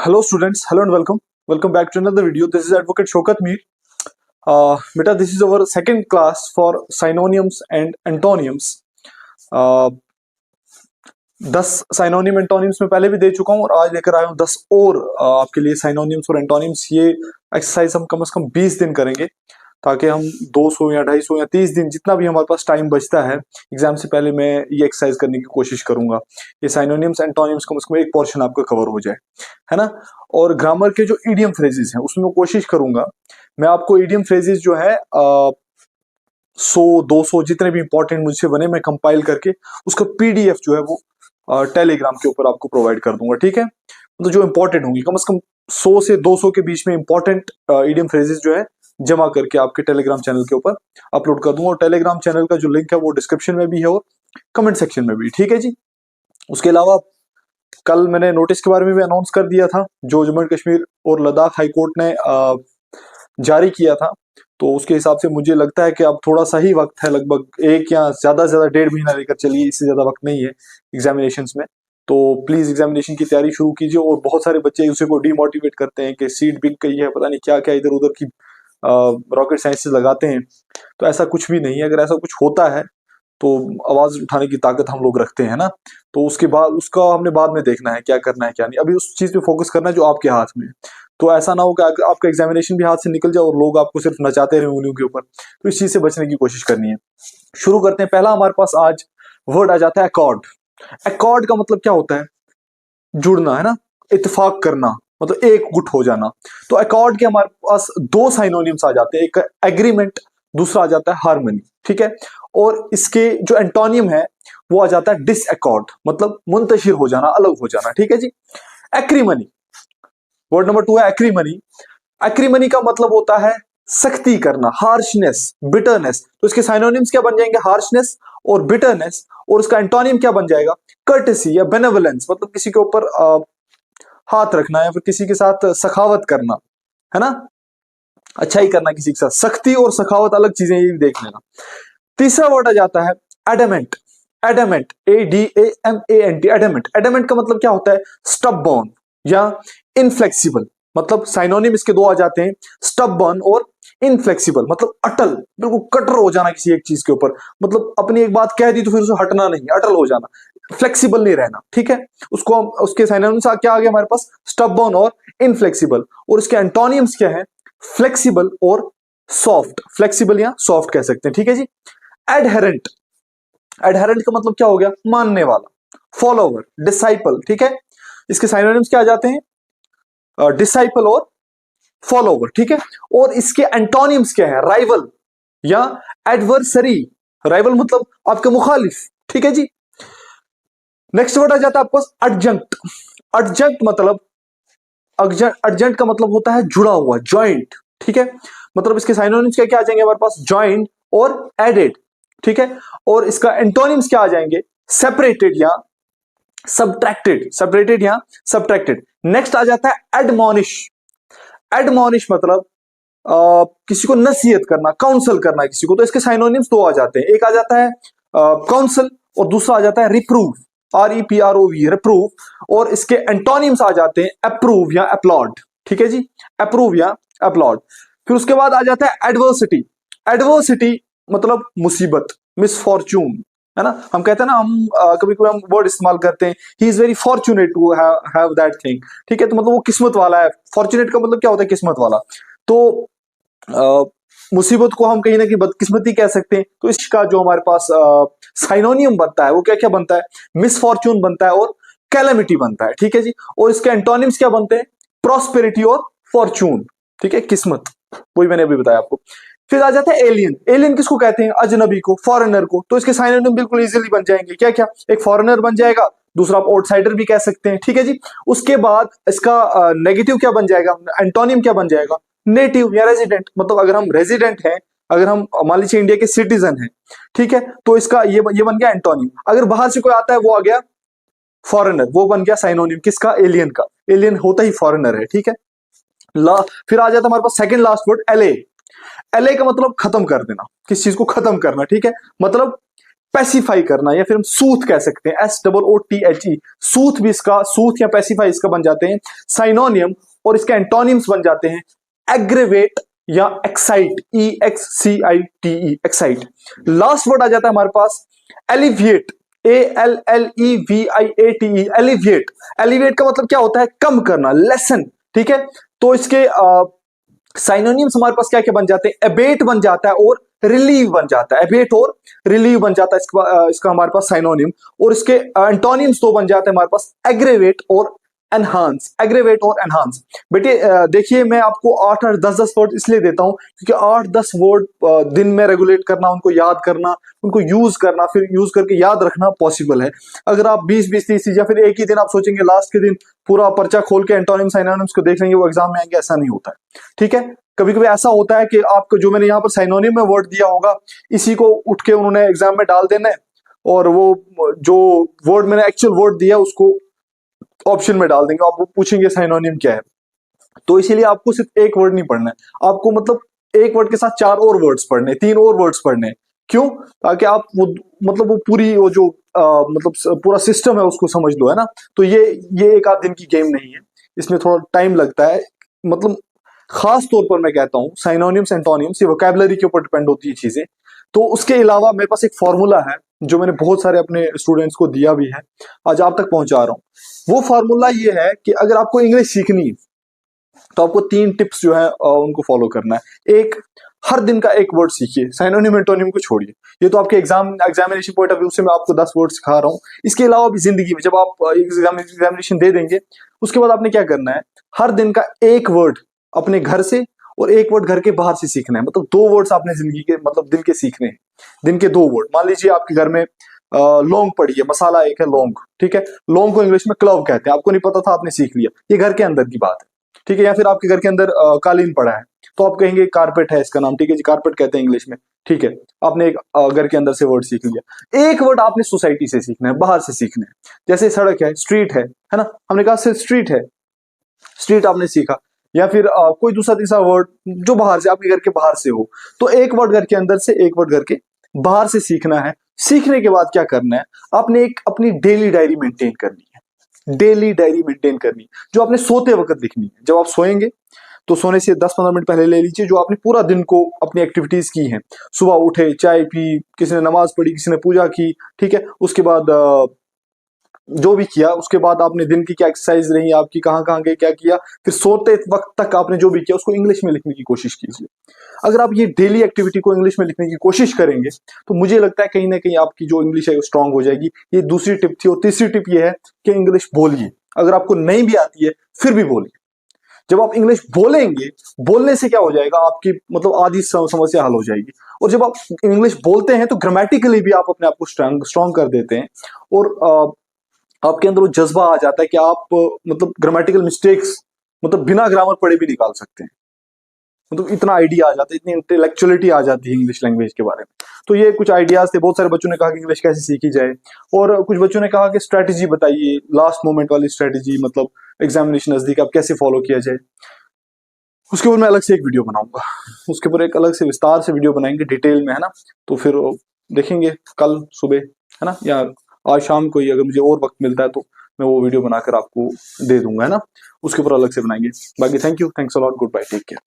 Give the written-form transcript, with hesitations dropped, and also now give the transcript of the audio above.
Hello students, hello and welcome. Welcome back to another video. This is Advocate Shaukat Mir. Beta, this is our second class for synonyms and antonyms. 10 synonym antonyms में पहले भी दे चुका हूं और आज लेकर आया हूं 10 और आपके लिए साइनोनिम्स और एंटोनिम्स। ये एक्सरसाइज हम कम से कम 20 दिन करेंगे ताकि हम 200 या 250 या 30 दिन जितना भी हमारे पास टाइम बचता है एग्जाम से पहले मैं ये एक्सरसाइज करने की कोशिश करूंगा। ये साइनोनिम्स एंटोनिम्स कम से कम एक पोर्शन आपका कवर हो जाए, है ना। और ग्रामर के जो इडियम फ्रेजेस हैं उसमें मैं कोशिश करूंगा मैं आपको इडियम फ्रेजेस जो है 100-200 जितने भी इंपॉर्टेंट मुझसे बने मैं कंपाइल करके उसका पीडीएफ जो है वो टेलीग्राम के ऊपर आपको प्रोवाइड कर दूंगा, ठीक है। मतलब जो इंपॉर्टेंट होंगी कम से कम 100 से 200 के बीच में इंपॉर्टेंट इडियम फ्रेजेस जो है जमा करके आपके टेलीग्राम चैनल के ऊपर अपलोड कर दूंगा। और टेलीग्राम चैनल का जो लिंक है वो डिस्क्रिप्शन में भी है और कमेंट सेक्शन में भी, ठीक है जी। उसके अलावा कल मैंने नोटिस के बारे में भी अनाउंस कर दिया था जो जम्मू कश्मीर और लद्दाख हाईकोर्ट ने जारी किया था, तो उसके हिसाब से मुझे लगता है कि अब थोड़ा सा ही वक्त है, लगभग एक या ज्यादा से ज्यादा 1.5 महीना लेकर चलिए, इससे ज्यादा वक्त नहीं है एग्जामिनेशंस में। तो प्लीज एग्जामिनेशन की तैयारी शुरू कीजिए। और बहुत सारे बच्चे उसे को डिमोटिवेट करते हैं कि सीट बिक गई है, पता नहीं क्या क्या इधर उधर की रॉकेट साइंसेस लगाते हैं, तो ऐसा कुछ भी नहीं है। अगर ऐसा कुछ होता है तो आवाज उठाने की ताकत हम लोग रखते हैं ना, तो उसके बाद उसका हमने बाद में देखना है क्या करना है क्या नहीं, अभी उस चीज पे फोकस करना है जो आपके हाथ में है। तो ऐसा ना हो कि आपका एग्जामिनेशन भी हाथ से निकल जाए और लोग आपको सिर्फ नचाते रहे उंगलियों के ऊपर, तो इस चीज से बचने की कोशिश करनी है। शुरू करते हैं। पहला हमारे पास आज वर्ड आ जाता है अकॉर्ड। अकॉर्ड का मतलब क्या होता है? जुड़ना, है ना, इत्तेफाक करना, मतलब एक गुट हो जाना। तो अकॉर्ड के हमारे पास दो साइनोनिम्स आ जाते हैं, एक एग्रीमेंट, दूसरा आ जाता है हार्मनी, ठीक है। और इसके जो एंटोनियम है वो आ जाता है डिसअकॉर्ड, मतलब मुंतशिर हो जाना, अलग हो जाना, ठीक है जी। एक्रीमनी, वर्ड नंबर 2 है एक्रीमनी। एक्रीमनी का मतलब होता है सख्ती करना, हार्शनेस, बिटरनेस। तो इसके साइनोनिम्स क्या बन जाएंगे? हार्शनेस और बिटरनेस। और उसका एंटोनियम क्या बन जाएगा? कर्टेसी या बेनेवोलेंस, मतलब किसी के ऊपर हाथ रखना या फिर किसी के साथ सखावत करना, है ना, अच्छाई करना किसी के साथ। सख्ती और सखावत अलग चीजें, ये देख लेना। तीसरा वर्ड आ जाता है adamant. Adamant, ADAMANT, adamant. Adamant का मतलब क्या होता है? स्टबबॉर्न या इनफ्लेक्सिबल। मतलब साइनोनिम इसके दो आ जाते हैं, स्टबबॉर्न और इनफ्लेक्सिबल, मतलब अटल, बिल्कुल कटर हो जाना किसी एक चीज के ऊपर, मतलब अपनी एक बात कह दी तो फिर उसे हटना नहीं, अटल हो जाना, फ्लेक्सिबल नहीं रहना, ठीक है। उसको हम उसके साइनोनिम्स क्या आ गया हमारे पास? स्टबबॉर्न और इनफ्लेक्सिबल। और इसके एंटोनियम्स क्या है? फ्लेक्सिबल और सॉफ्ट। फ्लेक्सिबल या सॉफ्ट कह सकते हैं, ठीक है जी। एडहेरेंट, एडहेरेंट का मतलब क्या हो गया? मानने वाला, फॉलोवर, डिसाइपल, ठीक है। इसके साइनोनिम्स क्या आ जाते हैं? डिसाइपल और फॉलोवर, ठीक है। और इसके एंटोनिम्स क्या है? राइवल या एडवर्सरी। राइवल मतलब आपका मुखालिफ, ठीक है जी। नेक्स्ट वर्ड आ जाता है आपको एडजंक्ट। एडजंक्ट मतलब एडजंक्ट का मतलब होता है जुड़ा हुआ, जॉइंट, ठीक है। मतलब इसके साइनोनिम्स क्या क्या आ जाएंगे हमारे पास? जॉइंट और एडेड, ठीक है। और इसका एंटोनिम्स क्या आ जाएंगे? सेपरेटेड या सबट्रैक्टेड, सेपरेटेड या सबट्रैक्टेड। नेक्स्ट आ जाता है एडमोनिश। एडमोनिश मतलब किसी को नसीहत करना, काउंसल करना किसी को। तो इसके साइनोनिम्स दो आ जाते हैं, एक आ जाता है काउंसल और दूसरा आ जाता है रिप्रूव, REPROV, रिप्रूव। और इसके एंटोनिम्स आ जाते हैं अप्रूव या अपलॉड, ठीक है जी, अप्रूव या अपलॉड। फिर उसके बाद आ जाता है एडवर्सिटी। एडवर्सिटी मतलब मुसीबत, मिसफॉर्च्यून, है ना। हम कहते हैं ना, हम कभी कभी हम वर्ड इस्तेमाल करते हैं, he is very fortunate to have that thing, ठीक है। तो मतलब वो किस्मत वाला है। फॉर्चुनेट का मतलब क्या होता है? किस्मत वाला। तो मुसीबत को हम कहीं ना कहीं बदकिस्मती कह सकते हैं। तो इसका जो हमारे पास साइनोनियम बनता है वो क्या क्या बनता है? मिसफॉर्च्यून बनता है और कैलेमिटी बनता है, ठीक है जी। और इसके एंटोनिम्स क्या बनते हैं? प्रॉस्पेरिटी और फॉर्चून, ठीक है, किस्मत, वही मैंने अभी बताया आपको। फिर आ जाता है एलियन। एलियन किसको कहते हैं? अजनबी को, फॉरेनर को। तो इसके साइनोनिम बिल्कुल इजीली बन जाएंगे, क्या क्या? एक फॉरेनर बन जाएगा, दूसरा आप आउटसाइडर भी कह सकते हैं, ठीक है जी। उसके बाद इसका नेगेटिव क्या बन जाएगा? एंटोनिम क्या बन जाएगा? नेटिव या रेजिडेंट। मतलब अगर हम रेजिडेंट हैं, अगर हम मान लीजिए इंडिया के सिटीजन हैं, ठीक है, तो इसका ये बन गया एंटोनिम। अगर बाहर से कोई आता है वो आ गया फॉरेनर, वो बन गया साइनोनिम किसका? एलियन का। एलियन होता ही फॉरेनर है, ठीक है। फिर आ जाता है हमारे पास सेकंड लास्ट वर्ड एले। एले का मतलब खत्म कर देना, किस चीज को खत्म करना, ठीक है। मतलब पैसिफाई करना, या फिर हम सूथ कह सकते हैं, SOOTHE, सूथ भी इसका, सूथ या पैसिफाई इसका बन जाते हैं साइनोनियम, और इसके एंटोनिम्स बन जाते हैं एग्रेवेट या excite, EXCITE, excite. Last word आ जाता है हमारे पास एलिविएट, ALLEVIATE, एलिविएट। एलिविएट का मतलब क्या होता है? कम करना, लेसन, ठीक है। तो इसके साइनोनिम्स हमारे पास क्या क्या बन जाते हैं? एबेट बन जाता है और रिलीव बन जाता है, एबेट और रिलीव बन जाता है इसका हमारे पास साइनोनिम। और इसके एंटोनिम्स तो बन जाते हैं हमारे पास एग्रेवेट और एनहांस, एग्रेवेट और एनहांस। बेटे देखिए, मैं आपको 8 और 10 वर्ड इसलिए देता हूं क्योंकि 8-10 वर्ड दिन में रेगुलेट करना, उनको याद करना, उनको यूज करना, फिर यूज करके याद रखना पॉसिबल है। अगर आप 20-20-30 या फिर एक ही दिन आप सोचेंगे लास्ट के दिन पूरा पर्चा खोल के एंटोनिम साइनोनिम्स को देख लेंगे, वो एग्जाम में आएंगे, ऐसा नहीं होता है, ठीक है। कभी कभी ऐसा होता है कि आपको जो मैंने यहाँ पर साइनोनिम में वर्ड दिया होगा, इसी को उठ के उन्होंने एग्जाम में डाल देना है, और वो जो वर्ड मैंने एक्चुअल वर्ड दिया उसको ऑप्शन में डाल देंगे, आपको पूछेंगे साइनोनिम क्या है। तो इसीलिए आपको सिर्फ एक वर्ड नहीं पढ़ना है, आपको मतलब एक वर्ड के साथ 4 और वर्ड्स पढ़ने, 3 और वर्ड्स पढ़ने। क्यों? ताकि आप वो मतलब वो पूरी वो जो मतलब पूरा सिस्टम है उसको समझ लो, है ना। तो ये एक आध दिन की गेम नहीं है, इसमें थोड़ा टाइम लगता है। मतलब खास तौर पर मैं कहता हूँ साइनोनिम्स एंटोनिम्स ये वोकैबुलरी के ऊपर डिपेंड होती है चीजें। तो उसके अलावा मेरे पास एक फॉर्मूला है जो मैंने बहुत सारे अपने स्टूडेंट्स को दिया भी है, आज आप तक पहुंचा रहा हूँ। वो फॉर्मूला ये है कि अगर आपको इंग्लिश सीखनी है तो आपको 3 टिप्स जो है उनको फॉलो करना है। एक, हर दिन का एक वर्ड सीखिए, साइनोनिम एंटोनिम को छोड़िए। ये तो आपके एग्जामिनेशन पॉइंट ऑफ व्यू से मैं आपको 10 वर्ड सिखा रहा हूँ। इसके अलावा भी जिंदगी में जब आप एग्जामिनेशन दे देंगे उसके बाद आपने क्या करना है, हर दिन का एक वर्ड अपने घर से और एक वर्ड घर के बाहर से सीखना है। मतलब 2 वर्ड्स आपने जिंदगी के मतलब दिन के सीखने हैं, दिन के 2 वर्ड। मान लीजिए आपके घर में लौंग पड़ी है, मसाला एक है लौंग, ठीक है। लौंग को इंग्लिश में क्लव कहते हैं, आपको नहीं पता था, आपने सीख लिया, ये घर के अंदर की बात है, ठीक है। या फिर आपके घर के अंदर कालीन पड़ा है तो आप कहेंगे कारपेट है इसका नाम, ठीक है जी, कारपेट कहते हैं इंग्लिश में, ठीक है। आपने एक घर के अंदर से वर्ड सीख लिया। एक वर्ड आपने सोसाइटी से सीखना है, बाहर से सीखना है। जैसे सड़क है, स्ट्रीट है ना, हमने कहा सिर्फ स्ट्रीट है, स्ट्रीट आपने सीखा। या फिर कोई दूसरा तीसरा वर्ड जो बाहर से, आपके घर के बाहर से हो, तो एक वर्ड घर के अंदर से, एक वर्ड घर के बाहर से सीखना है। सीखने के बाद क्या करना है, आपने एक अपनी डेली डायरी मेंटेन करनी है, डेली डायरी मेंटेन करनी, जो आपने सोते वक्त लिखनी है। जब आप सोएंगे तो सोने से 10-15 मिनट पहले ले लीजिए, जो आपने पूरा दिन को अपनी एक्टिविटीज की हैं। सुबह उठे, चाय पी, किसी ने नमाज पढ़ी, किसी ने पूजा की, ठीक है। उसके बाद जो भी किया, उसके बाद आपने दिन की क्या एक्सरसाइज रही आपकी, कहाँ कहाँ गए, क्या किया, फिर सोते वक्त तक आपने जो भी किया उसको इंग्लिश में लिखने की कोशिश कीजिए। अगर आप ये डेली एक्टिविटी को इंग्लिश में लिखने की कोशिश करेंगे तो मुझे लगता है कहीं ना कहीं आपकी जो इंग्लिश है वो स्ट्रांग हो जाएगी। ये दूसरी टिप थी। और तीसरी टिप ये है कि इंग्लिश बोलिए। अगर आपको नहीं भी आती है फिर भी बोलिए। जब आप इंग्लिश बोलेंगे, बोलने से क्या हो जाएगा, आपकी मतलब आधी समस्या हल हो जाएगी। और जब आप इंग्लिश बोलते हैं तो ग्रामेटिकली भी आप अपने आप को स्ट्रांग कर देते हैं, और आपके अंदर वो जज्बा आ जाता है कि आप मतलब ग्रामेटिकल मिस्टेक्स मतलब बिना ग्रामर पढ़े भी निकाल सकते हैं। मतलब इतना आइडिया आ जाता है, इतनी इंटेलेक्चुअलिटी आ जाती है इंग्लिश लैंग्वेज के बारे में। तो ये कुछ आइडियाज थे। बहुत सारे बच्चों ने कहा कि इंग्लिश कैसे सीखी जाए, और कुछ बच्चों ने कहा कि स्ट्रैटेजी बताइए, लास्ट मोमेंट वाली स्ट्रैटेजी, मतलब एग्जामिनेशन नजदीक अब कैसे फॉलो किया जाए। उसके ऊपर मैं अलग से एक वीडियो बनाऊंगा, उसके ऊपर एक अलग से विस्तार से वीडियो बनाएंगे डिटेल में, है ना। तो फिर देखेंगे कल सुबह, है ना, या आज शाम को ही अगर मुझे और वक्त मिलता है तो मैं वो वीडियो बनाकर आपको दे दूंगा, है ना। उसके ऊपर अलग से बनाएंगे। बाकी thank you, thanks a lot, goodbye, take care.